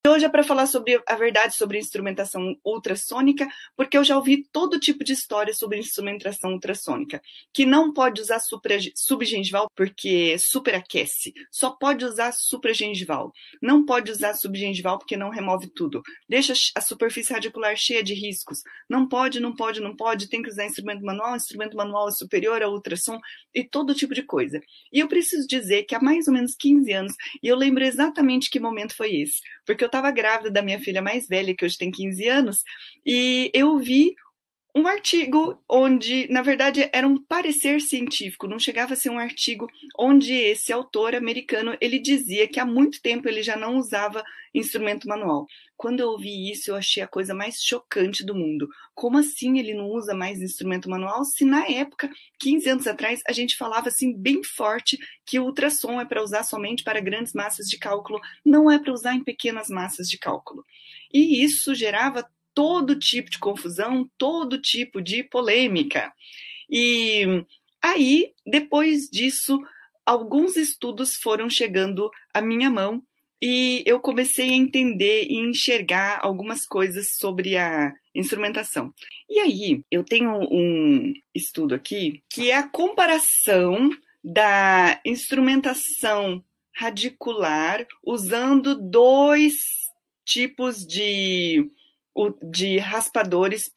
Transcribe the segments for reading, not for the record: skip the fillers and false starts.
Hoje é para falar sobre a verdade sobre instrumentação ultrassônica, porque eu já ouvi todo tipo de história sobre instrumentação ultrassônica, que não pode usar subgengival porque superaquece, só pode usar supragengival, não pode usar subgengival porque não remove tudo, deixa a superfície radicular cheia de riscos, não pode, tem que usar instrumento manual é superior ao ultrassom e todo tipo de coisa. E eu preciso dizer que há mais ou menos 15 anos, e eu lembro exatamente que momento foi esse, porque eu estava grávida da minha filha mais velha, que hoje tem 15 anos, e eu vi um artigo onde, na verdade, era um parecer científico, não chegava a ser um artigo onde esse autor americano, ele dizia que há muito tempo ele já não usava instrumento manual. Quando eu ouvi isso, eu achei a coisa mais chocante do mundo. Como assim ele não usa mais instrumento manual, se na época, 15 anos atrás, a gente falava assim bem forte que o ultrassom é para usar somente para grandes massas de cálculo, não é para usar em pequenas massas de cálculo. E isso gerava todo tipo de confusão, todo tipo de polêmica. E aí, depois disso, alguns estudos foram chegando à minha mão e eu comecei a entender e enxergar algumas coisas sobre a instrumentação. E aí, eu tenho um estudo aqui que é a comparação da instrumentação radicular usando dois tipos de raspadores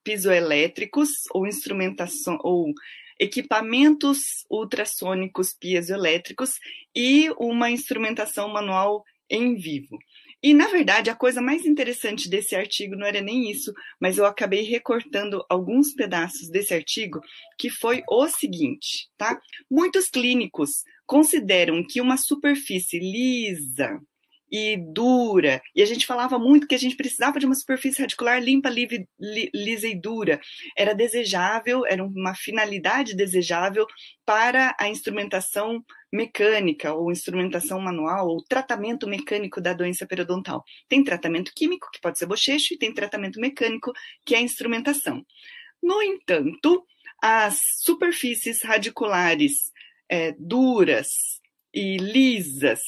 piezoelétricos ou instrumentação ou equipamentos ultrassônicos piezoelétricos e uma instrumentação manual em vivo. E, na verdade, a coisa mais interessante desse artigo não era nem isso, mas eu acabei recortando alguns pedaços desse artigo, que foi o seguinte, tá? Muitos clínicos consideram que uma superfície lisa e dura, e a gente falava muito que a gente precisava de uma superfície radicular limpa, lisa e dura. Era desejável, era uma finalidade desejável para a instrumentação mecânica, ou instrumentação manual, ou tratamento mecânico da doença periodontal. Tem tratamento químico, que pode ser bochecho, e tem tratamento mecânico, que é a instrumentação. No entanto, as superfícies radiculares duras e lisas,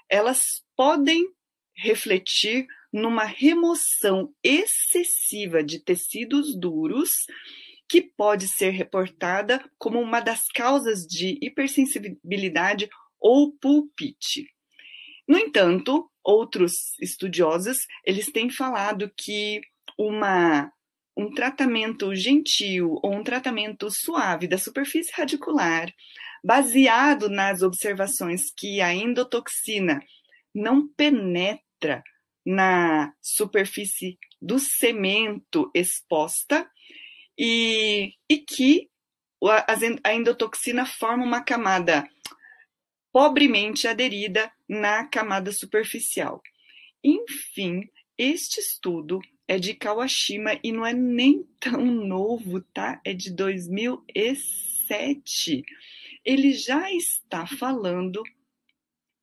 elas podem refletir numa remoção excessiva de tecidos duros, que pode ser reportada como uma das causas de hipersensibilidade ou pulpite. No entanto, outros estudiosos, eles têm falado que um tratamento gentil ou um tratamento suave da superfície radicular, baseado nas observações que a endotoxina não penetra na superfície do cemento exposta e que a endotoxina forma uma camada pobremente aderida na camada superficial. Enfim, este estudo é de Kawashima e não é nem tão novo, tá? É de 2007. Ele já está falando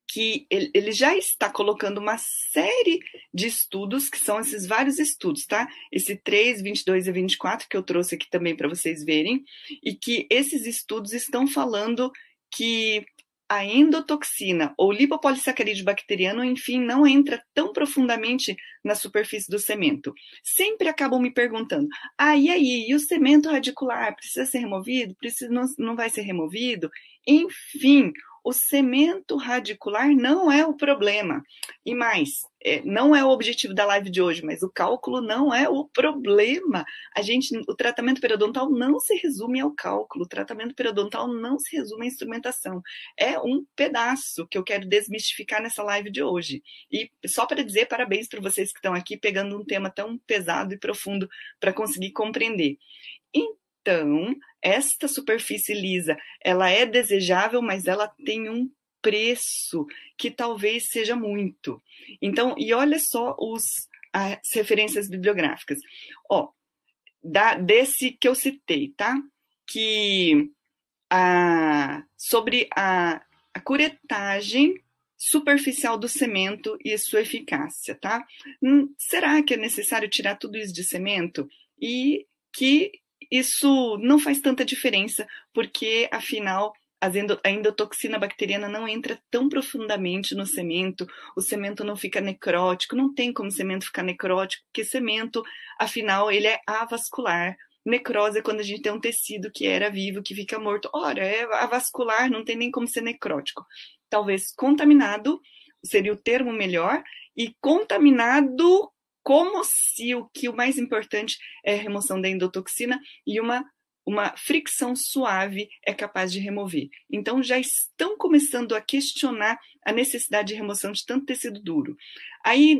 que ele já está colocando uma série de estudos, que são esses vários estudos, tá? Esse 3, 22 e 24, que eu trouxe aqui também para vocês verem, e que esses estudos estão falando que a endotoxina ou lipopolissacarídeo bacteriano, enfim, não entra tão profundamente na superfície do cemento. Sempre acabam me perguntando, e o cemento radicular precisa ser removido? Não vai ser removido? Enfim, o cemento radicular não é o problema. E mais, não é o objetivo da live de hoje, mas o cálculo não é o problema. O tratamento periodontal não se resume ao cálculo, o tratamento periodontal não se resume à instrumentação. É um pedaço que eu quero desmistificar nessa live de hoje. E só para dizer parabéns para vocês que estão aqui pegando um tema tão pesado e profundo para conseguir compreender. Então, esta superfície lisa, ela é desejável, mas ela tem um preço que talvez seja muito. Então, e olha só as referências bibliográficas. Desse que eu citei, tá? Que sobre a curetagem superficial do cimento e sua eficácia, tá? Será que é necessário tirar tudo isso de cimento? E que isso não faz tanta diferença, porque, afinal, a endotoxina bacteriana não entra tão profundamente no cemento, o cemento não fica necrótico, não tem como cemento ficar necrótico, porque cemento, afinal, ele é avascular. Necrose é quando a gente tem um tecido que era vivo, que fica morto. Ora, é avascular, não tem nem como ser necrótico. Talvez contaminado seria o termo melhor, e contaminado como se o mais importante é a remoção da endotoxina e uma fricção suave é capaz de remover. Então, já estão começando a questionar a necessidade de remoção de tanto tecido duro. Aí,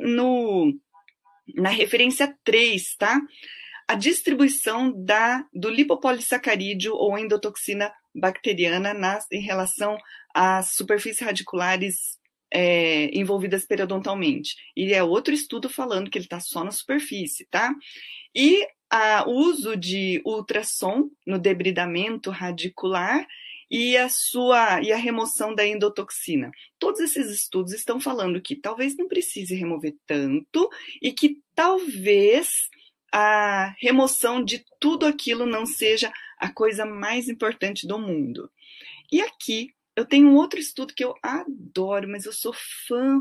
na referência 3, tá? A distribuição do lipopolissacarídeo ou endotoxina bacteriana em relação às superfícies radiculares envolvidas periodontalmente. E é outro estudo falando que ele está só na superfície, tá? E o uso de ultrassom no debridamento radicular e a remoção da endotoxina. Todos esses estudos estão falando que talvez não precise remover tanto e que talvez a remoção de tudo aquilo não seja a coisa mais importante do mundo. E aqui eu tenho um outro estudo que eu adoro, mas eu sou fã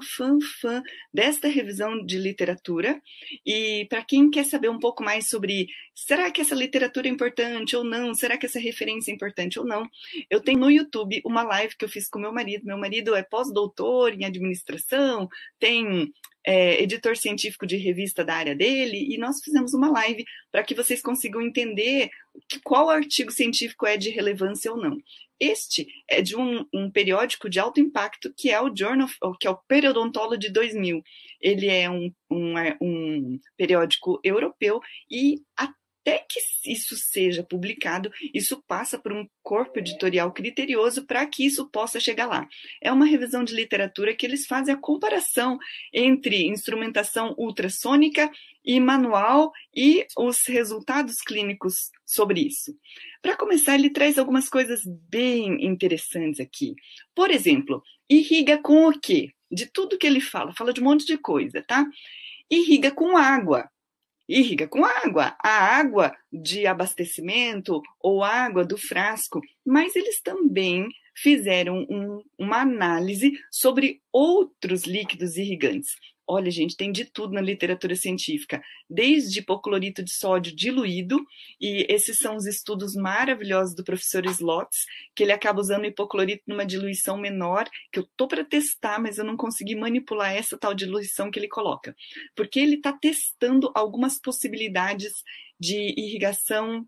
desta revisão de literatura. E para quem quer saber um pouco mais sobre será que essa literatura é importante ou não, será que essa referência é importante ou não, eu tenho no YouTube uma live que eu fiz com meu marido. Meu marido é pós-doutor em administração, tem editor científico de revista da área dele, e nós fizemos uma live para que vocês consigam entender qual artigo científico é de relevância ou não. Este é de um periódico de alto impacto, que é o que é o Periodontology 2000. Ele é um periódico europeu e até que isso seja publicado, isso passa por um corpo editorial criterioso para que isso possa chegar lá. É uma revisão de literatura que eles fazem a comparação entre instrumentação ultrassônica e manual e os resultados clínicos sobre isso. Para começar, ele traz algumas coisas bem interessantes aqui. Por exemplo, irriga com o quê? De tudo que ele fala de um monte de coisa, tá? Irriga com água. Irriga com água, a água de abastecimento ou água do frasco, mas eles também fizeram uma análise sobre outros líquidos irrigantes. Olha, gente, tem de tudo na literatura científica, desde hipoclorito de sódio diluído, e esses são os estudos maravilhosos do professor Slotz, que ele acaba usando hipoclorito numa diluição menor, que eu tô para testar, mas eu não consegui manipular essa tal diluição que ele coloca, porque ele está testando algumas possibilidades de irrigação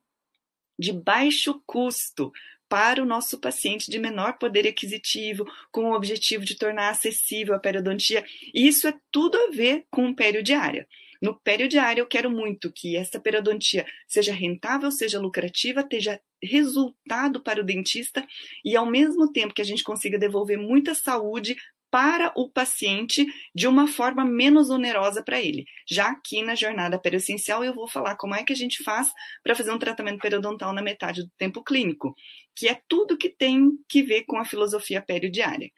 de baixo custo para o nosso paciente de menor poder aquisitivo, com o objetivo de tornar acessível a periodontia. E isso é tudo a ver com o periodiária. No periodiária, eu quero muito que essa periodontia seja rentável, seja lucrativa, tenha resultado para o dentista e, ao mesmo tempo, que a gente consiga devolver muita saúde para o paciente de uma forma menos onerosa para ele. Já aqui na jornada periessencial eu vou falar como é que a gente faz para fazer um tratamento periodontal na metade do tempo clínico, que é tudo que tem que ver com a filosofia periodiária.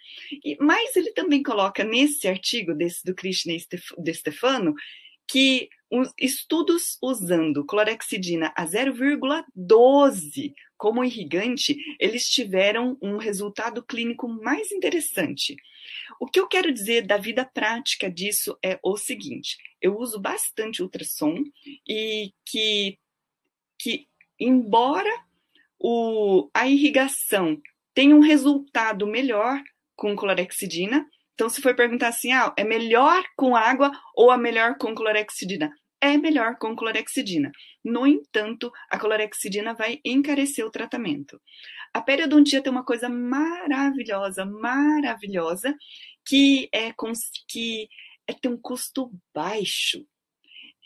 Mas ele também coloca nesse artigo do Krishna De Stefano que os estudos usando clorexidina a 0,12 como irrigante, eles tiveram um resultado clínico mais interessante. O que eu quero dizer da vida prática disso é o seguinte: eu uso bastante ultrassom e que embora a irrigação tenha um resultado melhor com clorexidina, então se for perguntar assim, é melhor com água ou é melhor com clorexidina? É melhor com clorexidina. No entanto, a clorexidina vai encarecer o tratamento. A periodontia tem uma coisa maravilhosa, que tem um custo baixo.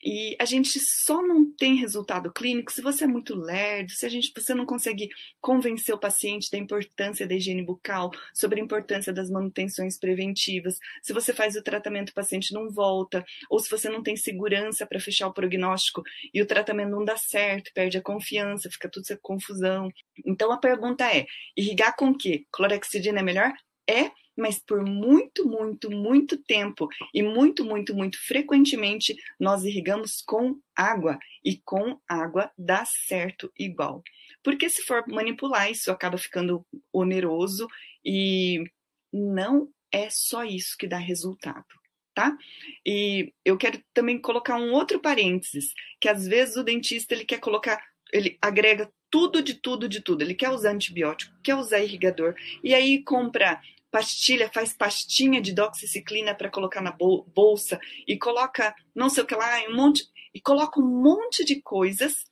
E a gente só não tem resultado clínico se você é muito lerdo, se você não consegue convencer o paciente da importância da higiene bucal, sobre a importância das manutenções preventivas, se você faz o tratamento e o paciente não volta, ou se você não tem segurança para fechar o prognóstico e o tratamento não dá certo, perde a confiança, fica tudo essa confusão. Então a pergunta é, irrigar com o quê? Clorexidina é melhor? É, mas por muito tempo e muito frequentemente nós irrigamos com água, e com água dá certo igual. Porque se for manipular, isso acaba ficando oneroso e não é só isso que dá resultado, tá? E eu quero também colocar um outro parênteses, que às vezes o dentista ele quer colocar, ele agrega tudo de tudo de tudo. Ele quer usar antibiótico, quer usar irrigador, e aí compra pastilha, faz pastinha de doxiciclina para colocar na bolsa e coloca não sei o que lá, e coloca um monte de coisas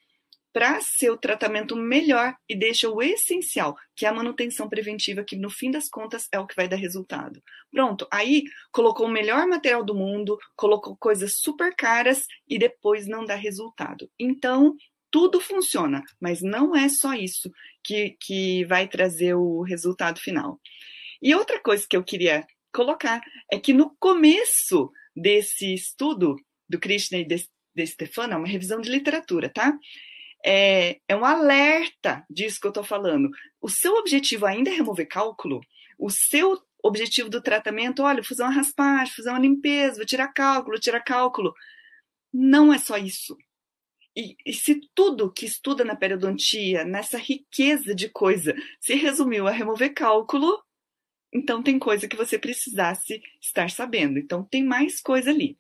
para ser o tratamento melhor e deixa o essencial, que é a manutenção preventiva, que no fim das contas é o que vai dar resultado. Pronto, aí colocou o melhor material do mundo, colocou coisas super caras e depois não dá resultado. Então, tudo funciona, mas não é só isso que vai trazer o resultado final. E outra coisa que eu queria colocar é que no começo desse estudo do Krishna e de Stefano, é uma revisão de literatura, tá? É um alerta disso que eu estou falando. O seu objetivo ainda é remover cálculo? O seu objetivo do tratamento, olha, fazer uma raspagem, fazer uma limpeza, vou tirar cálculo. Não é só isso. E se tudo que estuda na periodontia, nessa riqueza de coisa, se resumiu a remover cálculo, então tem coisa que você precisasse estar sabendo. Então tem mais coisa ali.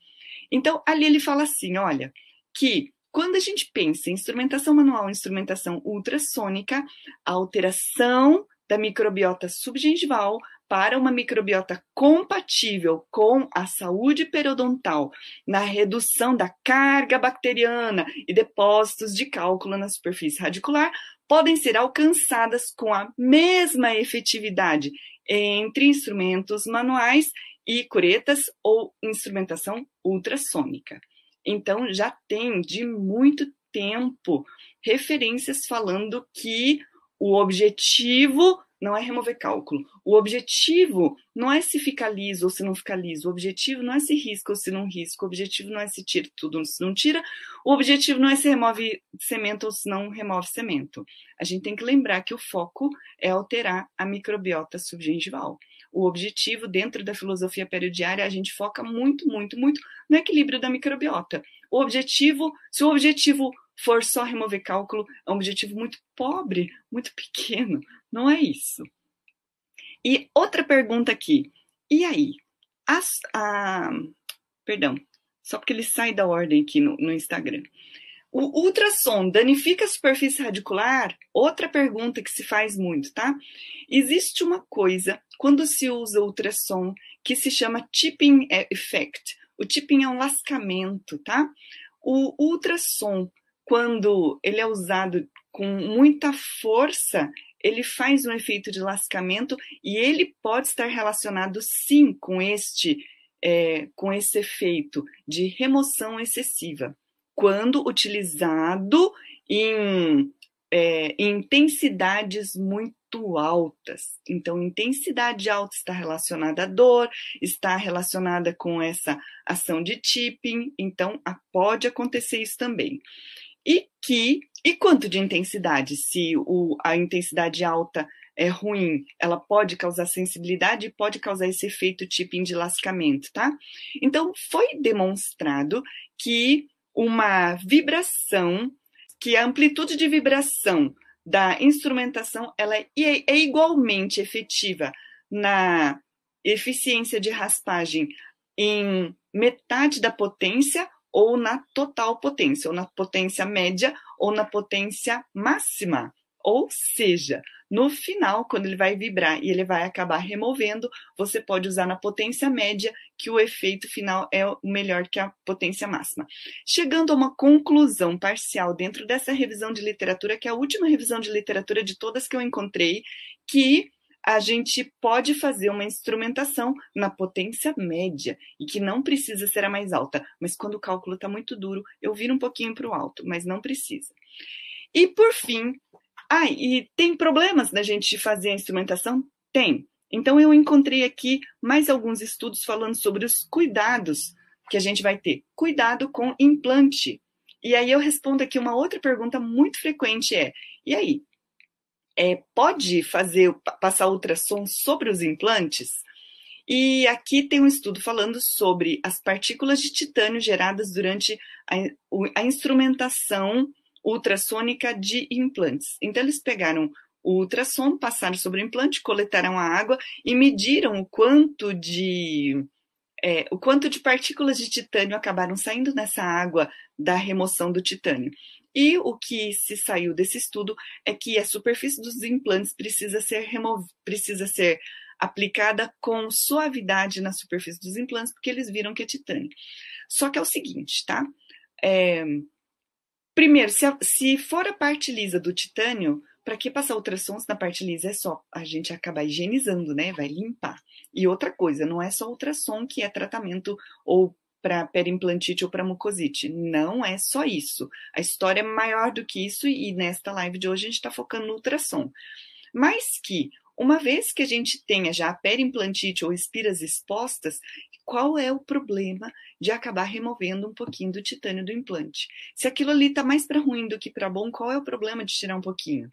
Então ali ele fala assim, olha, que quando a gente pensa em instrumentação manual, instrumentação ultrassônica, a alteração da microbiota subgengival para uma microbiota compatível com a saúde periodontal, na redução da carga bacteriana e depósitos de cálculo na superfície radicular, podem ser alcançadas com a mesma efetividade entre instrumentos manuais e curetas ou instrumentação ultrassônica. Então, já tem de muito tempo referências falando que o objetivo não é remover cálculo. O objetivo não é se fica liso ou se não fica liso. O objetivo não é se risca ou se não risca. O objetivo não é se tira tudo ou se não tira. O objetivo não é se remove cemento ou se não remove cemento. A gente tem que lembrar que o foco é alterar a microbiota subgengival. O objetivo, dentro da filosofia periodiária, a gente foca muito no equilíbrio da microbiota. Se o objetivo for só remover cálculo, é um objetivo muito pobre, muito pequeno. Não é isso. E outra pergunta aqui. E aí? Perdão, só porque ele sai da ordem aqui no Instagram. O ultrassom danifica a superfície radicular? Outra pergunta que se faz muito, tá? Existe uma coisa, quando se usa ultrassom, que se chama tipping effect. O tipping é um lascamento, tá? O ultrassom, quando ele é usado com muita força, ele faz um efeito de lascamento e ele pode estar relacionado, sim, com esse efeito de remoção excessiva, quando utilizado em intensidades muito altas. Então, intensidade alta está relacionada à dor, está relacionada com essa ação de tipping, então pode acontecer isso também. E quanto de intensidade? Se a intensidade alta é ruim, ela pode causar sensibilidade e pode causar esse efeito tipping de lascamento, tá? Então, foi demonstrado que uma vibração, que a amplitude de vibração da instrumentação ela é igualmente efetiva na eficiência de raspagem em metade da potência ou na total potência, ou na potência média, ou na potência máxima. Ou seja, no final, quando ele vai vibrar e ele vai acabar removendo, você pode usar na potência média, que o efeito final é melhor que a potência máxima. Chegando a uma conclusão parcial dentro dessa revisão de literatura, que é a última revisão de literatura de todas que eu encontrei, que a gente pode fazer uma instrumentação na potência média e que não precisa ser a mais alta. Mas quando o cálculo está muito duro, eu viro um pouquinho para o alto, mas não precisa. E por fim, e tem problemas da gente fazer a instrumentação? Tem. Então eu encontrei aqui mais alguns estudos falando sobre os cuidados que a gente vai ter. Cuidado com implante. E aí eu respondo aqui uma outra pergunta muito frequente e aí? Pode passar ultrassom sobre os implantes? E aqui tem um estudo falando sobre as partículas de titânio geradas durante a instrumentação ultrassônica de implantes. Então, eles pegaram o ultrassom, passaram sobre o implante, coletaram a água e mediram o quanto de partículas de titânio acabaram saindo nessa água da remoção do titânio. E o que se saiu desse estudo é que a superfície dos implantes precisa ser aplicada com suavidade na superfície dos implantes, porque eles viram que é titânio. Só que é o seguinte, tá? Primeiro, se for a parte lisa do titânio, para que passar ultrassons na parte lisa? É só a gente acabar higienizando, né? Vai limpar. E outra coisa, não é só ultrassom que é tratamento ou para periimplantite ou para mucosite. Não é só isso. A história é maior do que isso e nesta live de hoje a gente está focando no ultrassom. Mas que, uma vez que a gente tenha já a periimplantite ou espiras expostas, qual é o problema de acabar removendo um pouquinho do titânio do implante? Se aquilo ali está mais para ruim do que para bom, qual é o problema de tirar um pouquinho?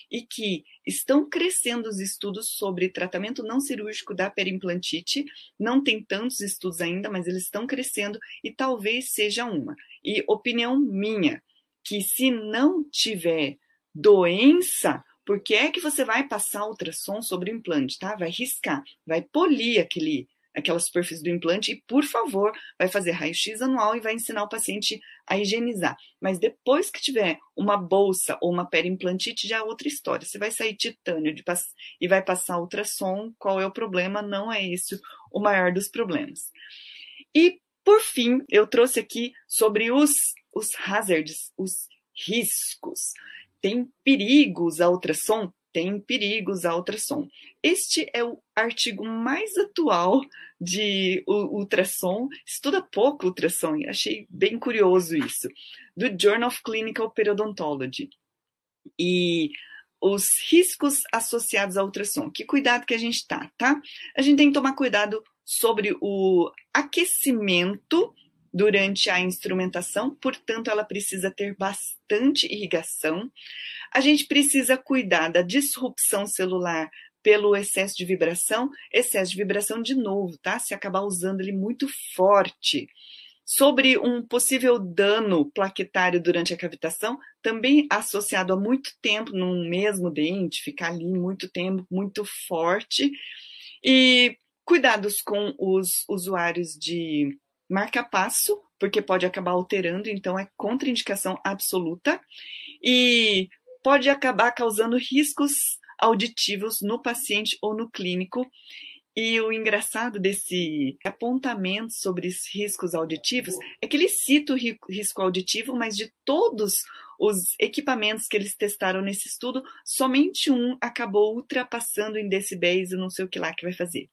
E que estão crescendo os estudos sobre tratamento não cirúrgico da periimplantite, não tem tantos estudos ainda, mas eles estão crescendo e talvez seja uma. E opinião minha, que se não tiver doença, por que é que você vai passar ultrassom sobre o implante, tá? Vai riscar, vai polir aquela superfície do implante e, por favor, vai fazer raio-x anual e vai ensinar o paciente a higienizar. Mas depois que tiver uma bolsa ou uma periimplantite, já é outra história. Você vai sair titânio e vai passar ultrassom, qual é o problema? Não é esse o maior dos problemas. E, por fim, eu trouxe aqui sobre os hazards, os riscos. Tem perigos a ultrassom? Tem perigos a ultrassom. Este é o artigo mais atual de ultrassom, estuda pouco ultrassom, achei bem curioso isso, do Journal of Clinical Periodontology. E os riscos associados ao ultrassom, que cuidado que a gente tá? A gente tem que tomar cuidado sobre o aquecimento durante a instrumentação, portanto, ela precisa ter bastante irrigação. A gente precisa cuidar da disrupção celular pelo excesso de vibração de novo, tá? Se acabar usando ele muito forte. Sobre um possível dano plaquetário durante a cavitação, também associado a muito tempo num mesmo dente, ficar ali muito tempo, muito forte. E cuidados com os usuários de marca-passo, porque pode acabar alterando, então é contraindicação absoluta. E pode acabar causando riscos auditivos no paciente ou no clínico. E o engraçado desse apontamento sobre os riscos auditivos é que ele cita o risco auditivo, mas de todos os equipamentos que eles testaram nesse estudo, somente um acabou ultrapassando em decibéis e não sei o que lá que vai fazer.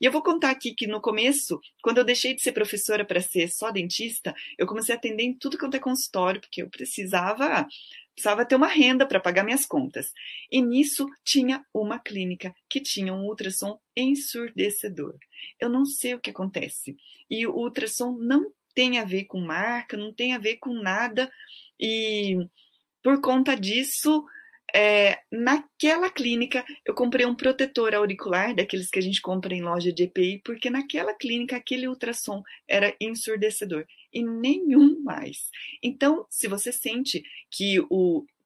E eu vou contar aqui que no começo, quando eu deixei de ser professora para ser só dentista, eu comecei a atender em tudo quanto é consultório, porque eu precisava ter uma renda para pagar minhas contas. E nisso tinha uma clínica que tinha um ultrassom ensurdecedor. Eu não sei o que acontece. E o ultrassom não tem a ver com marca, não tem a ver com nada. E por conta disso, naquela clínica, eu comprei um protetor auricular, daqueles que a gente compra em loja de EPI, porque naquela clínica, aquele ultrassom era ensurdecedor. E nenhum mais. Então, se você sente que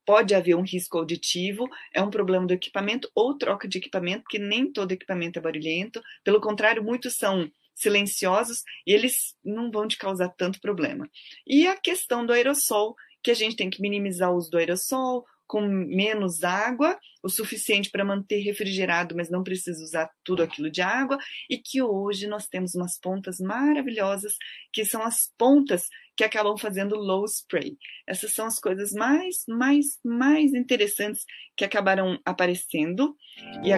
pode haver um risco auditivo, é um problema do equipamento ou troca de equipamento, porque nem todo equipamento é barulhento. Pelo contrário, muitos são silenciosos e eles não vão te causar tanto problema. E a questão do aerossol, que a gente tem que minimizar o uso do aerossol, com menos água, o suficiente para manter refrigerado, mas não precisa usar tudo aquilo de água, e que hoje nós temos umas pontas maravilhosas, que são as pontas que acabam fazendo low spray. Essas são as coisas mais interessantes que acabaram aparecendo. E